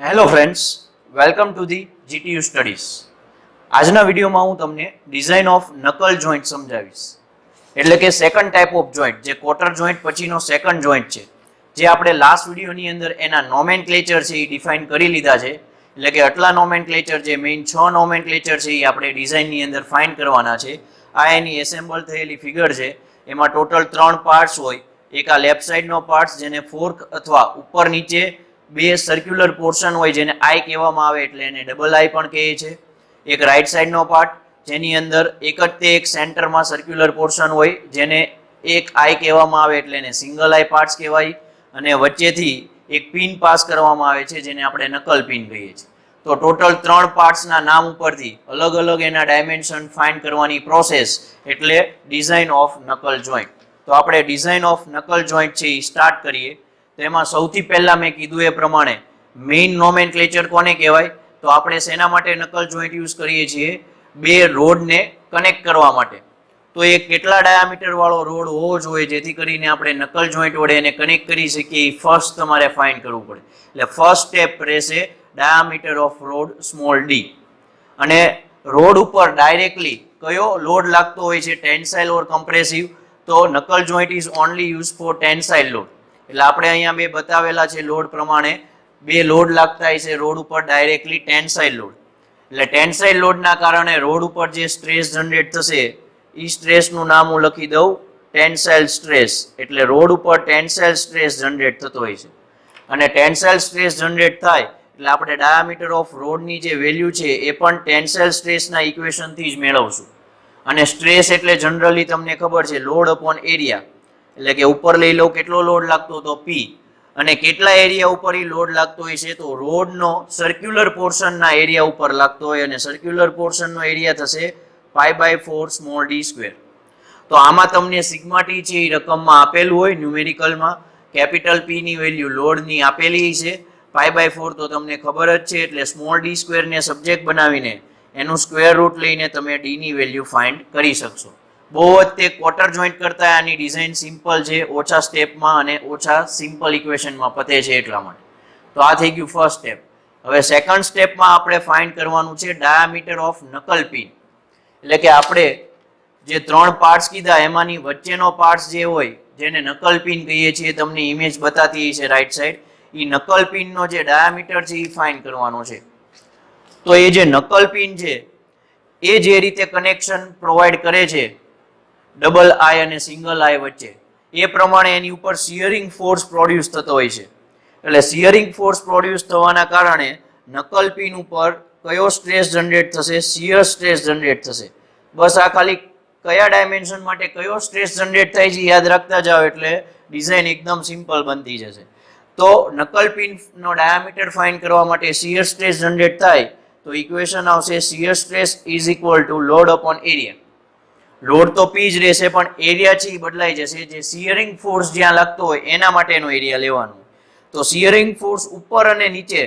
Hello friends, welcome to the GTU studies. આજના વિડીયોમાં હું તમને ડિઝાઇન ઓફ નકલ જોઈન્ટ સમજાવીશ. એટલે કે સેકન્ડ ટાઈપ ઓફ જોઈન્ટ, જે ક્વાર્ટર જોઈન્ટ પછીનો સેકન્ડ જોઈન્ટ છે, જે આપણે લાસ્ટ વિડીયોની અંદર એના નોમેનક્લેચર છે એ ડિફાઇન કરી લીધા છે. એટલે કે આટલા નોમેનક્લેચર, જે મેઇન 6 નોમેનક્લેચર છે એ આપણે ડિઝાઇનની અંદર ફાઇન કરવાના છે. આ એની એસેમ્બલ થયેલી ફિગર છે. એમાં ટોટલ 3 પાર્ટ્સ હોય. એક આ લેફ્ટ સાઈડનો પાર્ટ, જેને ફોર્ક અથવા ઉપર નીચે બે સર્ક્યુલર પોર્શન હોય, જેને આઈ કહેવામાં આવે, એટલે એને ડબલ આઈ પણ કહે છે. એક રાઈટ સાઈડનો પાર્ટ, જેની અંદર એક જ તે એક સેન્ટરમાં સર્ક્યુલર પોર્શન હોય, જેને એક આઈ કહેવામાં આવે, એટલે એને સિંગલ આઈ પાર્ટ્સ કહેવાય. અને વચ્ચેથી એક પિન પાસ કરવામાં આવે છે, જેને આપણે નકલ પિન કહીએ છીએ. તો ટોટલ 3 પાર્ટ્સના નામ ઉપરથી અલગ અલગ એના ડાયમેન્શન ફાઇન્ડ કરવાની પ્રોસેસ એટલે ડિઝાઇન ઓફ નકલ જોઈન્ટ. તો આપણે ડિઝાઇન ઓફ નકલ જોઈન્ટ છે એ સ્ટાર્ટ કરીએ. તેમાં સૌથી પહેલા મેં કીધું એ પ્રમાણે મેઇન નોમેનક્લેચર કોને કહેવાય? તો આપણે શેના માટે નકલ જોઈન્ટ યુઝ કરીએ છીએ? બે રોડને કનેક્ટ કરવા માટે. તો એ કેટલા ડાયામીટર વાળો રોડ હોવો જોઈએ જેથી કરીને આપણે નકલ જોઈન્ટ વડે એને કનેક્ટ કરી શકીએ, એ ફર્સ્ટ તમારે ફાઇન્ડ કરવું પડે. એટલે ફર્સ્ટ સ્ટેપ રહેશે diameter off road small D. અને રોડ ઉપર ડાયરેક્ટલી કયો લોડ લાગતો હોય છે, ટેન્સાઇલ ઓર કમ્પ્રેસિવ? તો નકલ joint is only use for tensile load. એટલે આપણે અહીંયા બે બતાવેલા છે લોડ પ્રમાણે, બે લોડ લાગતા હોય છે રોડ ઉપર ડાયરેક્ટલી ટેન્સાઇલ લોડ. એટલે ટેન્સાઇલ લોડના કારણે રોડ ઉપર જે સ્ટ્રેસ જનરેટ થશે એ સ્ટ્રેસનું નામ હું લખી દઉં ટેન્સાઇલ સ્ટ્રેસ. એટલે રોડ ઉપર ટેન્સાઇલ સ્ટ્રેસ જનરેટ થતો હોય છે. અને ટેન્સાઇલ સ્ટ્રેસ જનરેટ થાય એટલે આપણે ડાયામીટર ઓફ રોડની જે વેલ્યુ છે એ પણ ટેન્સાઇલ સ્ટ્રેસના ઇક્વેશનથી જ મેળવશું. અને સ્ટ્રેસ એટલે જનરલી તમને ખબર છે લોડ અપોન એરિયા. એટલે કે ઉપર લઈ લો કેટલો લોડ લાગતો તો P, અને કેટલા એરિયા ઉપર એ લોડ લાગતો હોય છે તો રોડનો સર્ક્યુલર પોર્શનના એરિયા ઉપર લાગતો હોય, અને સર્ક્યુલર પોર્શનનો એરિયા થશે π/4 સ્મોલ d સ્ક્વેર. તો આમાં તમને સિગ્મા ટી છે એ રકમમાં આપેલું હોય ન્યુમેરિકલમાં, કેપિટલ P ની વેલ્યુ લોડની આપેલી છે, π/4 તો તમને ખબર જ છે. એટલે સ્મોલ d સ્ક્વેરને સબ્જેક્ટ બનાવીને એનું સ્ક્વેર રૂટ લઈને તમે d ની વેલ્યુ ફાઇન્ડ કરી શકશો. બહુ જ તે ક્વાર્ટર જોઈન્ટ કરતા આની ડિઝાઇન સિમ્પલ છે, ઓછા સ્ટેપમાં અને ઓછા સિમ્પલ ઇક્વેશનમાં પતે છે એટલા માટે. તો આ થઈ ગયું ફર્સ્ટ સ્ટેપ. હવે સેકન્ડ સ્ટેપમાં આપણે ફાઇન્ડ કરવાનું છે ડાયામીટર ઓફ નકલ પિન. એટલે કે આપણે જે 3 પાર્ટ્સ કીધા એમાંની વચ્ચેનો પાર્ટ્સ જે હોય, જેને નકલ પિન કહીએ છીએ, તમને ઇમેજ બતાતી છે રાઈટ સાઈડ, એ નકલ પિનનો જે ડાયામીટર છે એ ફાઇન્ડ કરવાનો છે. તો એ જે નકલ પિન છે એ જે રીતે કનેક્શન પ્રોવાઈડ કરે છે ડબલ આઈ અને સિંગલ આઈ વચ્ચે, એ પ્રમાણે એની ઉપર શિયરિંગ ફોર્સ પ્રોડ્યુસ થતો હોય છે. એટલે શિયરિંગ ફોર્સ પ્રોડ્યુસ થવાના કારણે નકલ પિન ઉપર કયો સ્ટ્રેસ જનરેટ થશે? શિયર સ્ટ્રેસ જનરેટ થશે. બસ આ ખાલી કયા ડાયમેન્શન માટે કયો સ્ટ્રેસ જનરેટ થાય છે યાદ રાખતા જાઓ, એટલે ડિઝાઇન એકદમ સિમ્પલ બનતી જશે. તો નકલ પિનનો ડાયામીટર ફાઇન્ડ કરવા માટે શિયર સ્ટ્રેસ જનરેટ થાય તો ઇક્વેશન આવશે shear stress is equal two load upon area. Load તો P જ રહેશે, પણ એરિયા છે એ બદલાઈ જશે. જે શિયરિંગ ફોર્સ જ્યાં લાગતો હોય એના માટેનો એરિયા લેવાનો. તો શિયરિંગ ફોર્સ ઉપર અને નીચે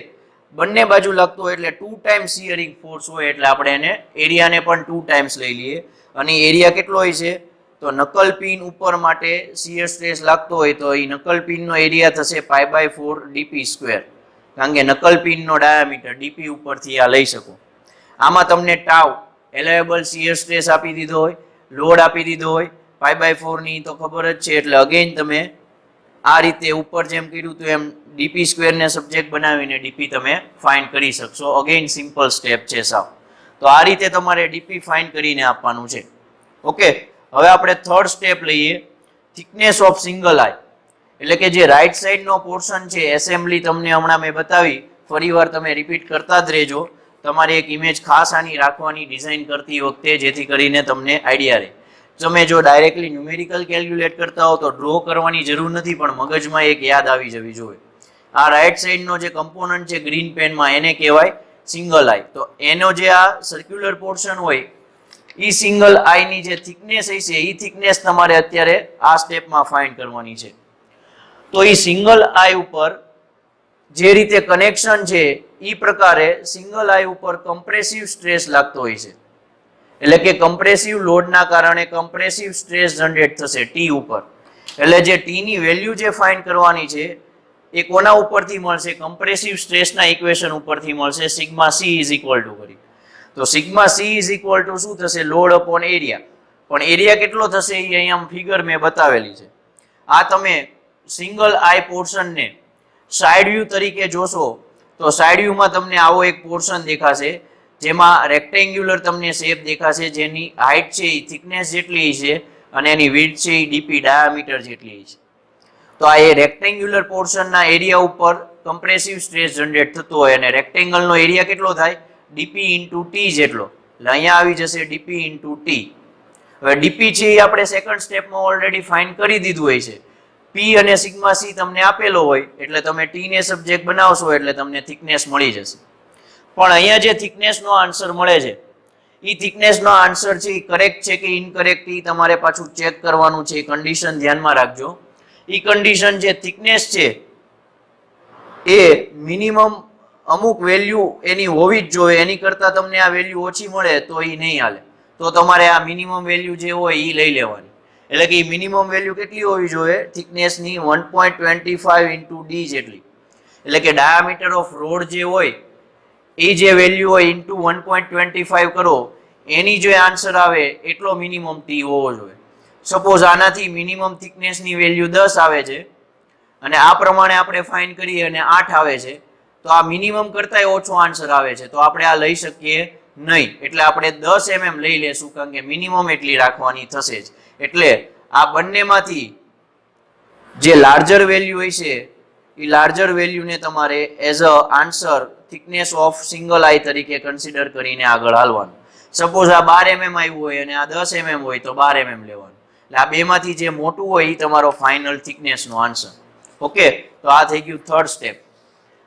બંને બાજુ લાગતો હોય એટલે 2 ટાઈમ્સ શિયરિંગ ફોર્સ હોય, એટલે આપણે એને એરિયાને પણ 2 ટાઈમ્સ લઈ લઈએ. અને એરિયા કેટલો હોય છે? તો નકલ પિન ઉપર માટે શિયર સ્ટ્રેસ લાગતો હોય તો એ નકલ પિનનો એરિયા થશે π/4 dp સ્ક્વેર. કારણ કે નકલ પિનનો ડાયામીટર dp ઉપરથી આ લઈ શકો. આમાં તમને ટાઉ એલેવેબલ શિયર સ્ટ્રેસ આપી દીધો હોય, લોડ આપી દીધો હોય π/4 ની તો ખબર જ છે. એટલે અગેન તમે આ રીતે ઉપર જેમ કર્યું હતું એમ ડીપી સ્ક્વેરને સબ્જેક્ટ બનાવીને ડીપી તમે ફાઇન્ડ કરી શકશો. અગેન સિમ્પલ સ્ટેપ છે સાવ. તો આ રીતે તમારે ડીપી ફાઇન્ડ કરીને આપવાનું છે. ઓકે, હવે આપણે થર્ડ સ્ટેપ લઈએ, થિકનેસ ઓફ સિંગલ આઈ. એટલે કે જે રાઈટ સાઈડનો પોર્શન છે, એસેમ્બલી તમને હમણાં મેં બતાવી, ફરીવાર તમે રિપીટ કરતા જ રહેજો. તમારે એક ઇમેજ ખાસ આની રાખવાની ડિઝાઇન કરતી વખતે, જેથી કરીને તમને આઈડિયા રહે. તમે જો ડાયરેક્ટલી ન્યુમેરિકલ કેલ્ક્યુલેટ કરતા હો તો ડ્રો કરવાની જરૂર નથી, પણ મગજમાં એક યાદ આવી જવી જોઈએ. આ રાઈટ સાઈડનો જે કમ્પોનન્ટ છે ગ્રીન પેનમાં એને કહેવાય સિંગલ આઈ. તો એનો જે આ સર્ક્યુલર પોર્શન હોય એ સિંગલ આઈની જે થિકનેસ હશે એ થિકનેસ તમારે અત્યારે આ સ્ટેપમાં ફાઇન્ડ કરવાની છે. તો એ સિંગલ આઈ ઉપર જે રીતે કનેક્શન છે એ પ્રકારે સિંગલ આઈ ઉપર કમ્પ્રેસિવ સ્ટ્રેસ લાગતો હોય છે. એટલે કે કમ્પ્રેસિવ લોડના કારણે કમ્પ્રેસિવ સ્ટ્રેસ જનરેટ થશે T ઉપર. એટલે જે T ની વેલ્યુ જે ફાઇન્ડ કરવાની છે એ કોના ઉપરથી મળશે? કમ્પ્રેસિવ સ્ટ્રેસના ઇક્વેશન ઉપરથી મળશે, sigma she is equal two કરી. તો sigma she is equal two શું થશે? Load upon area. પણ એરિયા કેટલો થશે એ અહીંયા ફિગર મેં બતાવેલી છે. આ તમે સિંગલ આઈ પોર્શનને સાઇડ વ્યૂ તરીકે જોશો તો સાઇડ વ્યૂમાં તમને આવો એક પોર્શન દેખાશે, જેમાં રેક્ટેન્ગ્યુલર તમને શેપ દેખાશે, જેની હાઇટ છે એ થિકનેસ જેટલી છે અને એની વિડ્થ છે એ ડીપી ડાયામીટર જેટલી છે. તો આ એ રેક્ટેન્ગ્યુલર પોર્શનના એરિયા ઉપર કમ્પ્રેસિવ સ્ટ્રેસ જનરેટ થતો હોય અને રેક્ટેંગલનો એરિયા કેટલો થાય? ડીપી ઇન્ટુ ટી જેટલો. એટલે અહીંયા આવી જશે ડીપી ઇન્ટુ ટી. હવે ડીપી છે એ આપણે સેકન્ડ સ્ટેપમાં ઓલરેડી ફાઇન્ડ કરી દીધું હોય છે. પી અને સિગ્મા સી તમને આપેલો હોય એટલે તમે ટી ને સબ્જેક્ટ બનાવશો એટલે તમને થિકનેસ મળી જશે. પણ અહીંયા જે થિકનેસનો આન્સર મળે છે એ થિકનેસનો આન્સર છે એ કરેક્ટ છે કે ઇનકરેક્ટ એ તમારે પાછું ચેક કરવાનું છે. કન્ડિશન ધ્યાનમાં રાખજો. એ કન્ડિશન જે થિકનેસ છે એ મિનિમમ અમુક વેલ્યુ એની હોવી જ જોઈએ, એની કરતાં તમને આ વેલ્યુ ઓછી મળે તો એ નહીં હાલે. તો તમારે આ મિનિમમ વેલ્યુ જે હોય એ લઈ લેવાની. એટલે કે મિનિમમ વેલ્યુ કેટલી હોવી જોઈએ? થિકનેસની 1.25 ઇન્ટુ ડી જેટલી. એટલે કે ડાયામીટર ઓફ રોડ જે હોય એ જે વેલ્યુ હોય ઇન્ટુ 1.25 કરો, એની જે આન્સર આવે એટલો મિનિમમ ટી હોવો જોઈએ. સપોઝ આનાથી મિનિમમ થિકનેસની વેલ્યુ 10 આવે છે અને આ પ્રમાણે આપણે ફાઇન્ડ કરીએ અને 8 આવે છે, તો આ મિનિમમ કરતાંય ઓછો આન્સર આવે છે, તો આપણે આ લઈ શકીએ નહીં. એટલે આપણે 10 mm લઈ લેશું, કારણ કે મિનિમમ એટલી રાખવાની થશે જ. એટલે આ બંનેમાંથી જે લાર્જર વેલ્યુ હોય છે એ લાર્જર વેલ્યુને તમારે as a answer thickness of single આઈ તરીકે કન્સિડર કરીને આગળ હાલવાનું. સપોઝ આ 12 mm આવ્યું હોય અને આ 10 mm હોય તો 12 mm લેવાનું. એટલે આ બેમાંથી જે મોટું હોય એ તમારો ફાઇનલ થિકનેસનો આન્સર. ઓકે, તો આ થઈ ગયું થર્ડ સ્ટેપ.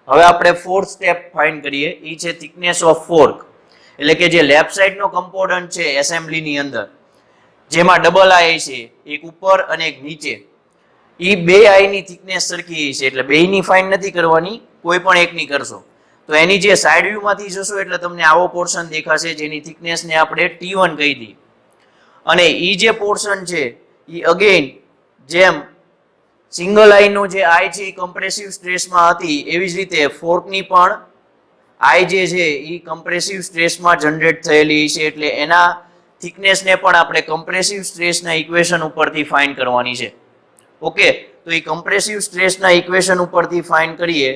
હવે આપણે ફોર્થ સ્ટેપ ફાઇન્ડ કરીએ. એ છે થિકનેસ ઓફ ફોર્ક. એટલે કે જે લેફ્ટ સાઈડનો કમ્પોનન્ટ છે એસેમ્બલીની અંદર, જેમાં ડબલ આઈ છે, એક ઉપર અને એક નીચે, એ બે આઈની થિકનેસ સરખી છે. એટલે બેયની ફાઇન્ડ નથી કરવાની, કોઈ પણ એકની કરશો. તો એની જે સાઇડ વ્યૂમાંથી જશો એટલે તમને આવો પોર્શન દેખાશે, જેની થિકનેસને આપણે T1 કહી દઈએ. અને એ જે પોર્શન છે એ અગેન જેમ સિંગલ આઈનો જે આઈ છે એ કમ્પ્રેસિવ સ્ટ્રેસમાં હતી, એવી જ રીતે ફોર્કની પણ આઈ જે છે એ કમ્પ્રેસિવ સ્ટ્રેસમાં જનરેટ થયેલી છે. એટલે એના થિકનેસને પણ આપણે કમ્પ્રેસિવ સ્ટ્રેસના ઇક્વેશન ઉપરથી ફાઇન્ડ કરવાની છે. ઓકે, તો એ કમ્પ્રેસિવ સ્ટ્રેસના ઇક્વેશન ઉપરથી ફાઇન્ડ કરીએ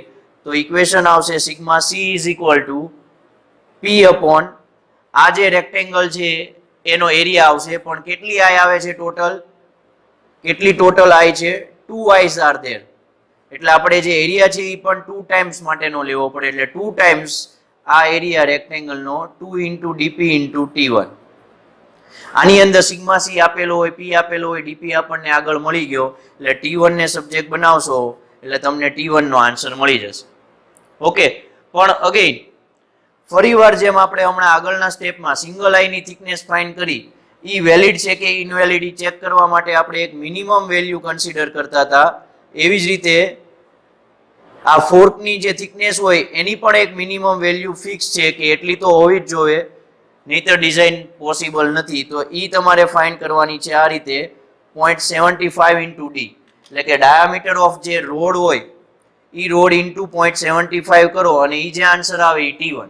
તો ઇક્વેશન આવશે sigma she is equal two P upon આ જે રેક્ટેંગલ છે એનો એરિયા આવશે. પણ કેટલી આઈ આવે છે ટોટલ? કેટલી ટોટલ આઈ છે? 2 આઈઝ આર ધેર. એટલે આપણે જે એરિયા છે એ પણ 2 ટાઈમ્સ માટેનો લેવો પડે. એટલે 2 ટાઈમ્સ આ એરિયા રેક્ટેંગલનો 2 ઇન્ટુ ડીપી ઇન્ટુ T1. આની અંદર સિગ્મા સી આપેલો હોય, પી આપેલો હોય, ડીપી આપણને આગળ મળી ગયો. એટલે T1 ને સબ્જેક્ટ બનાવશો એટલે તમને T1 નો આન્સર મળી જશે. ઓકે, પણ અગેન ફરીવાર જેમ આપણે હમણાં આગળના સ્ટેપમાં સિંગલ આઈની થિકનેસ ફાઇન્ડ કરી, એ વેલિડ છે કે ઇનવેલિડ એ ચેક કરવા માટે આપણે એક મિનિમમ વેલ્યુ કન્સિડર કરતા હતા. એવી જ રીતે આ ફોર્કની જે થિકનેસ હોય એની પણ એક મિનિમમ વેલ્યુ ફિક્સ છે કે એટલી તો હોવી જ જોઈએ, નહીતર ડિઝાઇન પોસિબલ નથી. તો એ તમારે ફાઇન્ડ કરવાની છે આ રીતે 0.75 ઇન્ટુ ડી. એટલે કે ડાયામીટર ઓફ જે રોડ હોય એ રોડ ઇન્ટુ 0.75 કરો અને એ જે આન્સર આવે એ T1.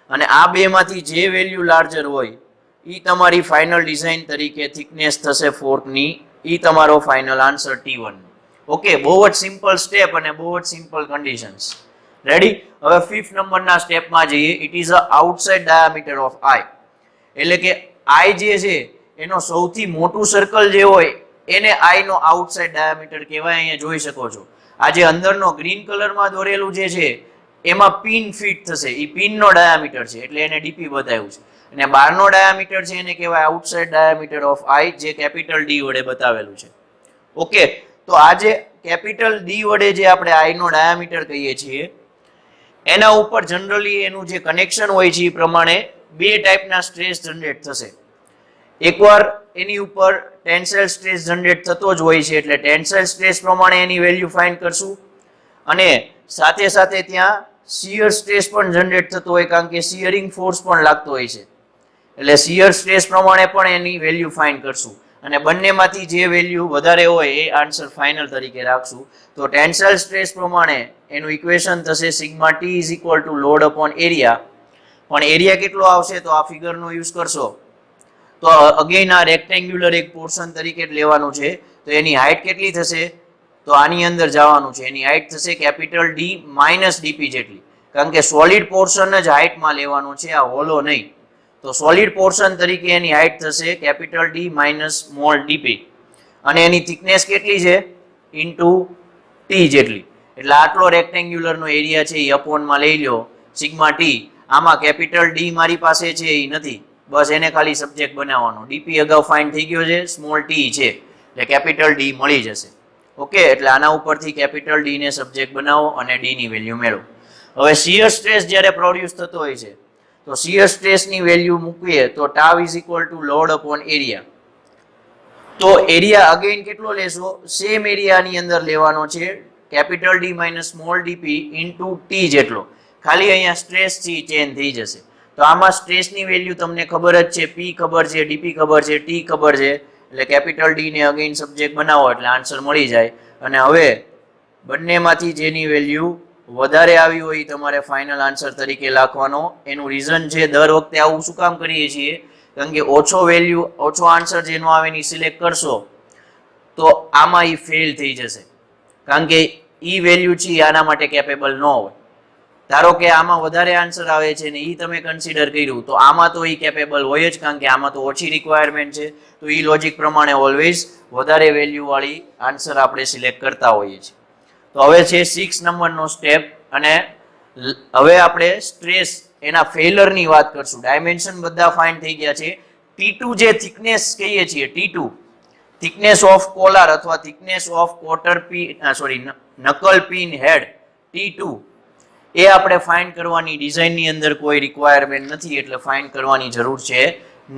અને આ બેમાંથી જે વેલ્યુ લાર્જર હોય એ તમારી ફાઇનલ ડિઝાઇન તરીકે થિકનેસ થશે ફોર્કની, એ તમારો ફાઇનલ આન્સર T1. ઓકે, બહુ જ સિમ્પલ સ્ટેપ અને બહુ જ સિમ્પલ કન્ડિશન્સ. રેડી? હવે 5th નંબરના સ્ટેપમાં જઈએ. It is a outside diameter of I. એટલે કે આઈ જે છે એનો સૌથી મોટું સર્કલ જે હોય એને આઈ નો આઉટસાઇડ ડાયામીટર કહેવાય. અહીંયા જોઈ શકો છો આ જે અંદરનો ગ્રીન કલરમાં દોરેલું જે છે એમાં પિન ફિટ થશે, એ પિનનો ડાયામીટર છે એટલે એને ડીપી બતાવ્યું છે. અને બહારનો ડાયામીટર છે એને કહેવાય આઉટસાઇડ ડાયામીટર ઓફ આઈ, જે કેપિટલ ડી વડે બતાવેલું છે. ઓકે, તો આ જે કેપિટલ ડી વડે જે આપણે આઈ નો ડાયામીટર કહીએ છીએ એના ઉપર જનરલી એનું જે કનેક્શન હોય છે એ પ્રમાણે બે ટાઈપના સ્ટ્રેસ જનરેટ થશે. એકવાર એની ઉપર ટેન્સાઇલ સ્ટ્રેસ જનરેટ થતો જ હોય છે એટલે ટેન્સાઇલ સ્ટ્રેસ પ્રમાણે એની વેલ્યુ ફાઇન્ડ કરશું. અને સાથે સાથે ત્યાં શિયર સ્ટ્રેસ પણ જનરેટ થતો હોય, કારણ કે શિયરિંગ ફોર્સ પણ લાગતો હોય છે એટલે શિયર સ્ટ્રેસ પ્રમાણે પણ એની વેલ્યુ ફાઇન્ડ કરશું. અને બંનેમાંથી જે વેલ્યુ વધારે હોય એ આન્સર ફાઇનલ તરીકે રાખશું. તો ટેન્સાઇલ સ્ટ્રેસ પ્રમાણે એનું ઇક્વેશન થશે sigma T is equal two load upon area. પણ એરિયા કેટલો આવશે તો આ ફિગરનો યુઝ કરશો તો અગેન આ રેક્ટેન્ગ્યુલર એક પોર્શન તરીકે જ લેવાનું છે. તો એની હાઇટ કેટલી થશે તો આની અંદર જવાનું છે, એની હાઇટ થશે કેપિટલ ડી માઇનસ ડીપી જેટલી, કારણ કે સોલિડ પોર્શન જ હાઇટમાં લેવાનું છે, આ હોલો નહીં. તો સોલિડ પોર્શન તરીકે એની હાઇટ થશે capital D minus small DP, અને એની થિકનેસ કેટલી છે ઇન્ટુ ટી જેટલી. એટલે આટલો રેક્ટેન્ગ્યુલરનો એરિયા છે એ અપોનમાં લઈ લો સિગ્મા ટી. આમાં કેપિટલ ડી મારી પાસે છે એ નથી, બસ એને ખાલી સબ્જેક્ટ બનાવવાનો. ડીપી અગાઉ ફાઇન્ડ થઈ ગયો છે, સ્મોલ ટી છે એટલે કેપિટલ ડી મળી જશે. ઓકે, એટલે આના ઉપરથી કેપિટલ ડી ને સબ્જેક્ટ બનાવો અને ડી ની વેલ્યુ મેળવો. હવે શિયર સ્ટ્રેસ જ્યારે પ્રોડ્યુસ થતો હોય છે તો શિયર સ્ટ્રેસની વેલ્યુ મૂકીએ તો tau is equal two load upon area. તો એરિયા અગેન કેટલો લેશો, સેમ એરિયાની અંદર લેવાનો છે capital D minus small DP into T જેટલો, ખાલી અહીંયા સ્ટ્રેસ થી ચેન્જ થઈ જશે. તો આમાં સ્ટ્રેસની વેલ્યુ તમને ખબર જ છે, પી ખબર છે, ડીપી ખબર છે, ટી ખબર છે, એટલે કેપિટલ ડી ને અગેન સબ્જેક્ટ બનાવો એટલે આન્સર મળી જાય. અને હવે બંનેમાંથી જેની વેલ્યુ વધારે આવી હોય તમારે ફાઇનલ આન્સર તરીકે લખવાનો. એનું રીઝન છે દર વખતે આવું શું કામ કરીએ છીએ, કારણ કે ઓછો આન્સર જેનો આવે એની સિલેક્ટ કરશો તો આમાં એ ફેલ થઈ જશે, કારણ કે ઈ વેલ્યુ છે આના માટે કેપેબલ ન હોય. ધારો કે આમાં વધારે આન્સર આવે છે ને એ તમે કન્સિડર કર્યું તો આમાં તો એ કેપેબલ હોય જ, કારણ કે આમાં તો ઓછી રિક્વાયરમેન્ટ છે. તો એ લોજિક પ્રમાણે ઓલવેઝ વધારે વેલ્યુ વાળી આન્સર આપણે સિલેક્ટ કરતા હોઈએ છીએ. તો હવે છે 6 નંબરનો સ્ટેપ, અને હવે આપણે સ્ટ્રેસ એના ફેલરની વાત કરશું. ડાયમેન્શન બધા ફાઇન્ડ થઈ ગયા છે. T2 જે થિકનેસ કહીએ છીએ, T2 થિકનેસ ઓફ કોલર અથવા થિકનેસ ઓફ નકલ પિન હેડ, T2 એ આપણે ફાઇન્ડ કરવાની ડિઝાઇનની અંદર કોઈ રિક્વાયરમેન્ટ નથી, એટલે ફાઇન્ડ કરવાની જરૂર છે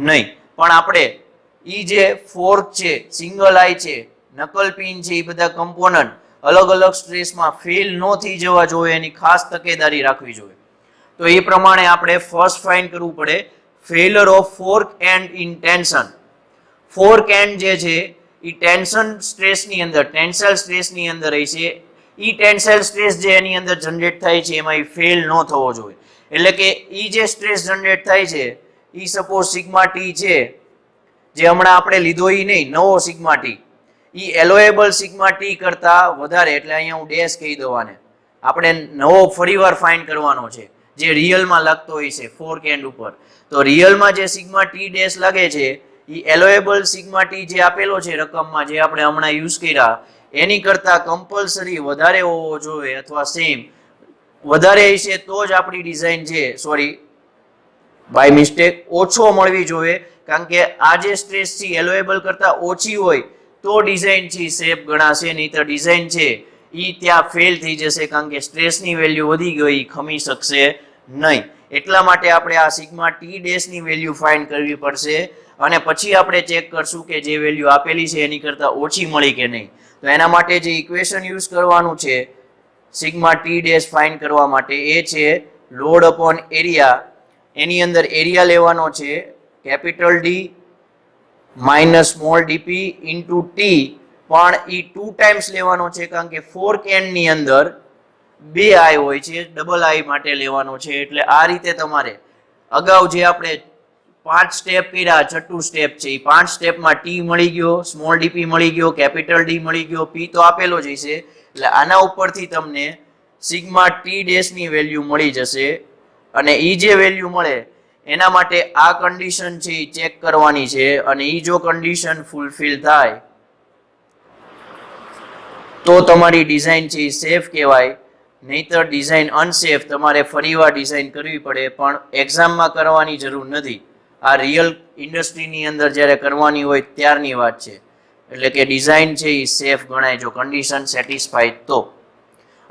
નહીં. પણ આપણે ઈ જે ફોર્ક છે, સિંગલ આઈ છે, નકલ પિન છે, એ બધા કમ્પોનન્ટ અલગ અલગ સ્ટ્રેસમાં ફેલ ન થઈ જવા જોઈએ, એની ખાસ તકેદારી રાખવી જોઈએ. તો એ પ્રમાણે આપણે ફર્સ્ટ ફાઇન્ડ કરવું પડે failure of fork and in tension. Fork and જે છે એ ટેન્શન સ્ટ્રેસની અંદર, ટેન્સાઇલ સ્ટ્રેસની અંદર રહી છે. ઈ ટેન્સાઇલ સ્ટ્રેસ જે એની અંદર જનરેટ થાય છે એમાં ફેલ ન થવો જોઈએ. એટલે કે ઈ જે સ્ટ્રેસ જનરેટ થાય છે ઈ સપોઝ સિગ્મા ટી છે, જે હમણાં આપણે લીધો ઈ નહીં, નવો સિગ્મા ટી, ઈ એલોએબલ સિગ્મા ટી કરતા વધારે, એટલે અહીંયા હું ડેશ કહી દઉં આને, આપણે નવો ફરીવાર ફાઇન્ડ કરવાનો છે જે રિયલમાં લાગતો હોય છે ફોર્ક એન્ડ ઉપર. તો રિયલમાં જે સિગ્મા ટી ડેશ લાગે છે ઈ એલોએબલ સિગ્મા ટી જે આપેલો છે રકમમાં, જે આપણે હમણાં યુઝ કર્યા, એની કરતા કમ્પલસરી વધારે હોવો જોઈએ, અથવા સેમ વધારે હશે તો જ આપણી ડિઝાઇન છે, સોરી બાય મિસ્ટેક ઓછો મળવી જોઈએ. કારણ કે આ જે સ્ટ્રેસ છે એલોએબલ કરતા ઓછી હોય તો ડિઝાઇન છે સેફ ગણાશે, નહીં તો ડિઝાઇન છે ઈ ત્યાં ફેલ થઈ જશે, કારણ કે સ્ટ્રેસની વેલ્યુ વધી ગઈ, ખમી શકશે નહીં. એટલા માટે આપણે આ સિગ્મા ટી ડેશની વેલ્યુ ફાઇન્ડ કરવી પડશે, અને પછી આપણે ચેક કરશું કે જે વેલ્યુ આપેલી છે એની કરતા ઓછી મળી કે નહીં. તો એના માટે જે ઇક્વેશન યુઝ કરવાનું છે સિગ્મા ટી ડેશ ફાઇન્ડ કરવા માટે એ છે લોડ અપોન એરિયા. એની અંદર એરિયા લેવાનો છે capital D minus small DP into T, પણ એ 2 ટાઈમ્સ લેવાનો છે, કારણ કે ફોર્ક એન્ડ ની અંદર 2 આઈ હોય છે, ડબલ આઈ માટે લેવાનો છે. એટલે આ રીતે તમારે અગાઉ જે આપણે 5 સ્ટેપ કર્યા, છઠ્ઠું સ્ટેપ છે, એ 5 સ્ટેપમાં ટી મળી ગયો, સ્મોલ ડીપી મળી ગયો, કેપિટલ ડી મળી ગયો, પી તો આપેલો જ હશે. એટલે આના ઉપરથી તમને સિગ્મા ટી ડેશની વેલ્યુ મળી જશે, અને ઈ જે વેલ્યુ મળે એના માટે આ કન્ડિશન છે એ ચેક કરવાની છે, અને ઈ જો કન્ડિશન ફૂલફિલ થાય તો તમારી ડિઝાઇન છે એ સેફ કહેવાય, નહીતર ડિઝાઇન અનસેફ, તમારે ફરીવાર ડિઝાઇન કરવી પડે. પણ એક્ઝામમાં કરવાની જરૂર નથી, આ રિયલ ઇન્ડસ્ટ્રીની અંદર જ્યારે કરવાની હોય ત્યારની વાત છે. એટલે કે ડિઝાઇન છે એ સેફ ગણાય જો કન્ડિશન સેટિસ્ફાઈડ તો.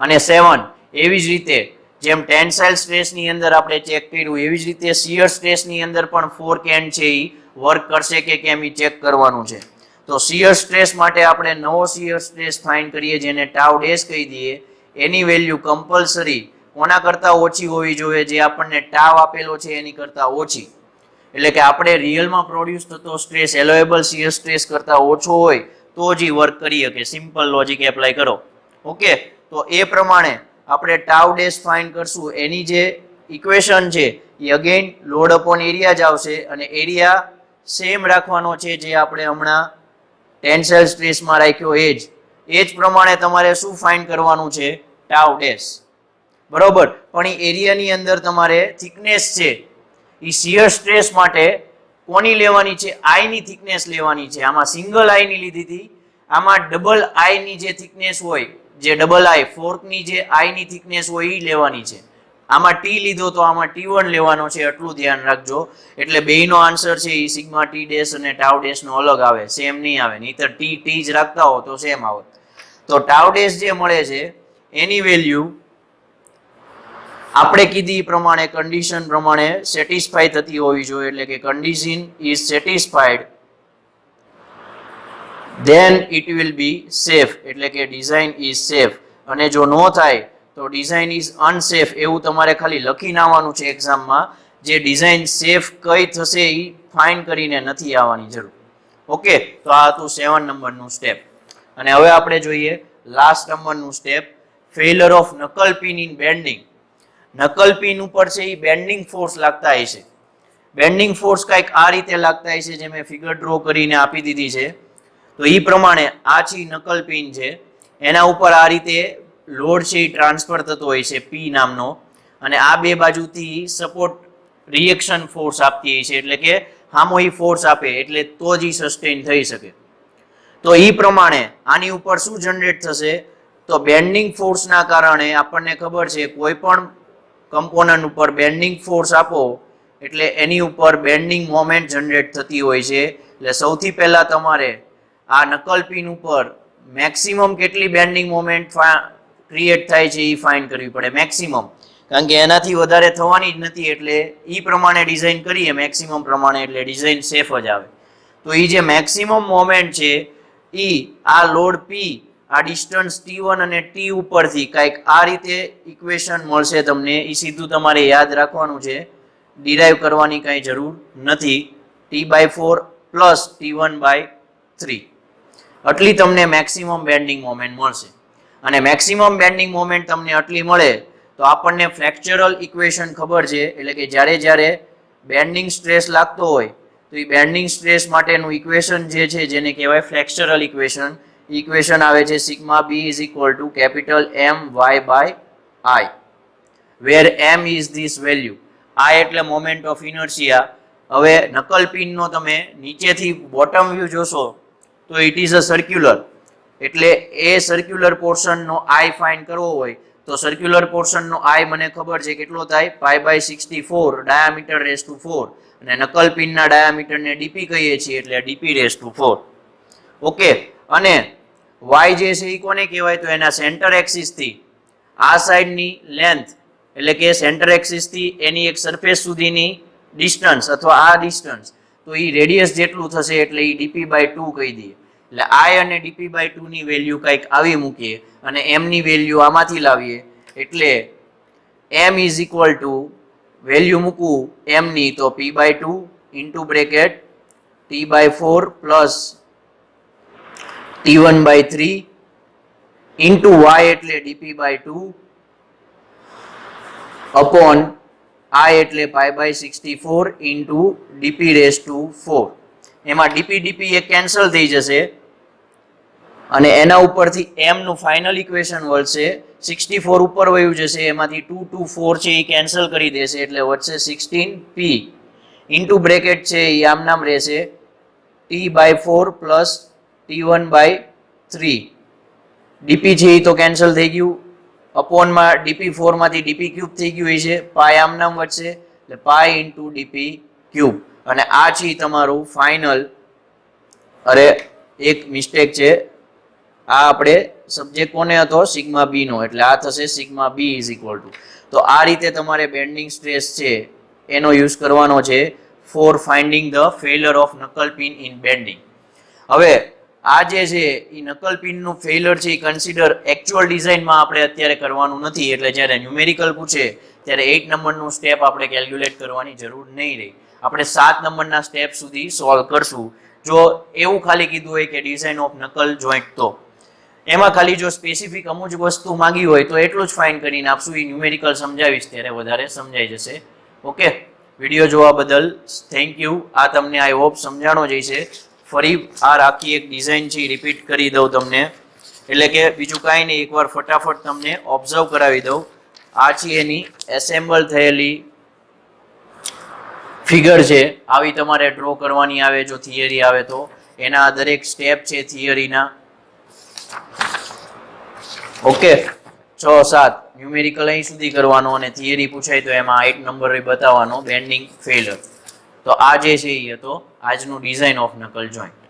અને 7 એવી જ રીતે જેમ ટેન્સાઇલ સ્ટ્રેસની અંદર આપણે ચેક કર્યું, એવી જ રીતે શિયર સ્ટ્રેસની અંદર પણ ફોર્ક એન્ડ છે એ વર્ક કરશે કે કેમ એ ચેક કરવાનું છે. તો શિયર સ્ટ્રેસ માટે આપણે નવો શિયર સ્ટ્રેસ ફાઇન્ડ કરીએ, જેને ટાઉ ડેશ કહી દઈએ. એની વેલ્યુ કમ્પલસરી કોના કરતા ઓછી હોવી જોઈએ, જે આપણને ટાવ આપેલો છે એની કરતા ઓછી. એટલે કે આપણે રિયલમાં પ્રોડ્યુસ થતો સ્ટ્રેસ એલોએબલ શિયર સ્ટ્રેસ કરતા ઓછો હોય તો જ વર્ક કરી શકે. સિમ્પલ લોજિક એપ્લાય કરો. ઓકે, તો એ પ્રમાણે આપણે ટાઉ ડેશ ફાઇન્ડ કરશું. એની જે ઇક્વેશન છે એ અગેન લોડ અપોન એરિયા જ આવશે અને એરિયા સેમ રાખવાનો છે જે આપણે હમણાં ટેન્સાઇલ સ્ટ્રેસમાં રાખ્યો એ જ પ્રમાણે તમારે શું ફાઇન્ડ કરવાનું છે? Tau dash. બરોબર, પણ એ એરિયાની અંદર તમારે થિકનેસ છે એ શિયર સ્ટ્રેસ માટે કોની લેવાની છે? આઈ ની થિકનેસ લેવાની છે. આમાં સિંગલ આઈ ની લીધી હતી, આમાં ડબલ આઈ ની જે થિકનેસ હોય, જે ડબલ આઈ ફોર્ક ની જે આઈ ની થિકનેસ હોય એ લેવાની છે. આમાં ટી લીધો તો આમાં T1 લેવાનો છે, એટલું ધ્યાન રાખજો. એટલે બેયનો આન્સર છે એ સિગ્મા ટી ડેશ અને ટાઉ ડેશ નો અલગ આવે, સેમ નહીં આવે. નહીતર ટી જ રાખતા હો તો સેમ આવે. તો ટાઉ ડેશ જે મળે છે એની વેલ્યુ આપણે કીધી એ પ્રમાણે કન્ડિશન પ્રમાણે સેટિસ્ફાઈ થતી હોવી જોઈએ. એટલે કે condition is satisfied then it will be safe. એટલે કે ડિઝાઇન ઇઝ સેફ. અને જો નો થાય તો ડિઝાઇન ઇઝ અનસેફ. એવું તમારે ખાલી લખીને આવવાનું છે એક્ઝામમાં. જે ડિઝાઇન સેફ કઈ થશે એ ફાઇન કરીને નથી આવવાની જરૂર. ઓકે, તો આ હતું 7 નંબરનું સ્ટેપ. અને હવે આપણે જોઈએ લાસ્ટ નંબરનું સ્ટેપ, ફેઇલર ઓફ નકલ પિન ઇન બેન્ડિંગ. નકલ પિન ઉપર છે એ બેન્ડિંગ ફોર્સ લાગતા હશે. બેન્ડિંગ ફોર્સ કંઈક આ રીતે લાગતા હશે, જે મેં ફિગર ડ્રો કરીને આપી દીધી છે. તો એ પ્રમાણે આ છે નકલ પિન છે, એના ઉપર આ રીતે લોડ છે એ ટ્રાન્સફર થતો હોય છે પી નામનો, અને આ બે બાજુથી સપોર્ટ રિએક્શન ફોર્સ આપતી હોય છે. એટલે કે હામો ફોર્સ આપે એટલે તો જ સસ્ટેન થઈ શકે. તો એ પ્રમાણે આની ઉપર શું જનરેટ થશે? તો બેન્ડિંગ ફોર્સના કારણે આપણને ખબર છે કોઈ પણ કમ્પોનન્ટ ઉપર બેન્ડિંગ ફોર્સ આપો એટલે એની ઉપર બેન્ડિંગ મોમેન્ટ જનરેટ થતી હોય છે. એટલે સૌથી પહેલા તમારે આ નકલ પિન ઉપર મેક્સિમમ કેટલી બેન્ડિંગ મોમેન્ટ ક્રિએટ થાય છે એ ફાઇન્ડ કરવી પડે. મેક્સિમમ, કારણ કે એનાથી વધારે થવાની જ નથી. એટલે એ પ્રમાણે ડિઝાઇન કરીએ મેક્સિમમ પ્રમાણે એટલે ડિઝાઇન સેફ જ આવે. તો એ જે મેક્સિમમ મોમેન્ટ છે એ આ લોડ પી આ ડિસ્ટન્સ T1 અને T ઉપરથી કંઈક આ રીતે ઇક્વેશન મળશે તમને. એ સીધું તમારે યાદ રાખવાનું છે, ડિરાઈવ કરવાની કાંઈ જરૂર નથી. T/4 પ્લસ T1/3 આટલી તમને મેક્સિમમ બેન્ડિંગ મોમેન્ટ મળશે. અને મેક્સિમમ બેન્ડિંગ મોમેન્ટ તમને આટલી મળે તો આપણને ફ્લેક્ચરલ ઇક્વેશન ખબર છે. એટલે કે જ્યારે બેન્ડિંગ સ્ટ્રેસ લાગતો હોય તો એ બેન્ડિંગ સ્ટ્રેસ માટેનું ઇક્વેશન જે છે જેને કહેવાય ફ્લેક્ચરલ ઇક્વેશન. ઇક્વેશન આવે છે sigma b is equal to capital My/I, where M is this value. I એટલે મોમેન્ટ ઓફ ઇનર્શિયા. હવે નકલ પિનનો તમે નીચેથી બોટમ વ્યૂ જોશો તો ઇટ ઇઝ અ સર્ક્યુલર. એટલે એ સર્ક્યુલર પોર્શનનો I ફાઇન્ડ કરવો હોય તો સર્ક્યુલર પોર્શનનો I મને ખબર છે કેટલો થાય, π/64 ડાયામીટર રેઝ ટુ 4, અને નકલ પિનના ડાયામીટરને ડીપી કહીએ છીએ એટલે ડીપી રેઝ ટુ 4. ઓકે, અને y જે છે એ કોને કહેવાય? તો એના સેન્ટર એક્સિસ થી આ સાઈડની લેન્થ, એટલે કે સેન્ટર એક્સિસ થી એની એક સરફેસ સુધીની ડિસ્ટન્સ અથવા આ ડિસ્ટન્સ, તો એ રેડિયસ જેટલું થશે એટલે એ dp/2 કહી દઈએ. એટલે I અને dp/2 ની વેલ્યુ કંઈક આવી મૂકીએ અને m ની વેલ્યુ આમાંથી લાવીએ એટલે m is equal two value મૂકવું m ની તો p/2 into bracket t/4 plus t1/3 into y એટલે dp/2 અપોન I એટલે π/64 ઇન્ટુ dp રેઝ ટુ 4. એમાં dp એ કેન્સલ થઈ જશે અને એના ઉપરથી m નું ફાઇનલ ઇક્વેશન મળશે. 64 ઉપર વયું જશે, એમાંથી 2 2 4 છે એ કેન્સલ કરી દેશે એટલે વધશે 16p ઇન્ટુ બ્રેકેટ છે એ આમ નામ રહેશે t/4 પ્લસ t1/3. dp છે એ તો કેન્સલ થઈ ગયું, અપોનમાં dp4 માંથી dp³ થઈ ગયું છે, પાય આમ નામ વધશે એટલે પાય ઇન્ટુ dp³. અને આ છે તમારું ફાઇનલ. અરે એક મિસ્ટેક છે, આ આપણે સબ્જેક્ટ કોને હતો? સિગ્મા બી નો, એટલે આ થશે sigma b is equal to. તો આ રીતે તમારે બેન્ડિંગ સ્ટ્રેસ છે એનો યુઝ કરવાનો છે four finding the failure of નકલ પિન ઇન બેન્ડિંગ. હવે આ જે છે એ નકલ પિનનું ફેઇલર છે એ કન્સિડર એકચ્યુઅલ ડિઝાઇનમાં આપણે અત્યારે કરવાનું નથી. એટલે જ્યારે ન્યુમેરિકલ પૂછે ત્યારે 8 નંબરનું સ્ટેપ આપણે કેલ્ક્યુલેટ કરવાની જરૂર નહીં રહી. આપણે 7 નંબરના સ્ટેપ સુધી સોલ્વ કરશું. જો એવું ખાલી કીધું હોય કે ડિઝાઇન ઓફ નકલ જોઈન્ટ, તો એમાં ખાલી જો સ્પેસિફિક અમુક જ વસ્તુ માંગી હોય તો એટલું જ ફાઇન કરીને આપશું. એ ન્યુમેરિકલ સમજાવીશ ત્યારે વધારે સમજાઈ જશે. ઓકે, વિડીયો જોવા બદલ થેન્ક યુ. આ તમને આઈ હોપ સમજાણો જ હશે. ફરી આ આખી એક ડિઝાઇન છે રિપીટ કરી દઉં તમને, એટલે કે બીજું કાંઈ નહીં, એકવાર ફટાફટ તમને ઓબ્ઝર્વ કરાવી દઉં. આ છે એની એસેમ્બલ થયેલી ફિગર છે. આવી તમારે ડ્રો કરવાની આવે જો થિયરી આવે તો. એના દરેક સ્ટેપ છે થિયરીના. ઓકે, 6 7 ન્યુમેરિકલ અહીં સુધી કરવાનો અને થિયરી પૂછાય તો એમાં 8 નંબર બતાવવાનો, બેન્ડિંગ ફેલર. તો આ જે છે એ હતો આજનું ડિઝાઇન ઓફ નકલ જોઈન્ટ.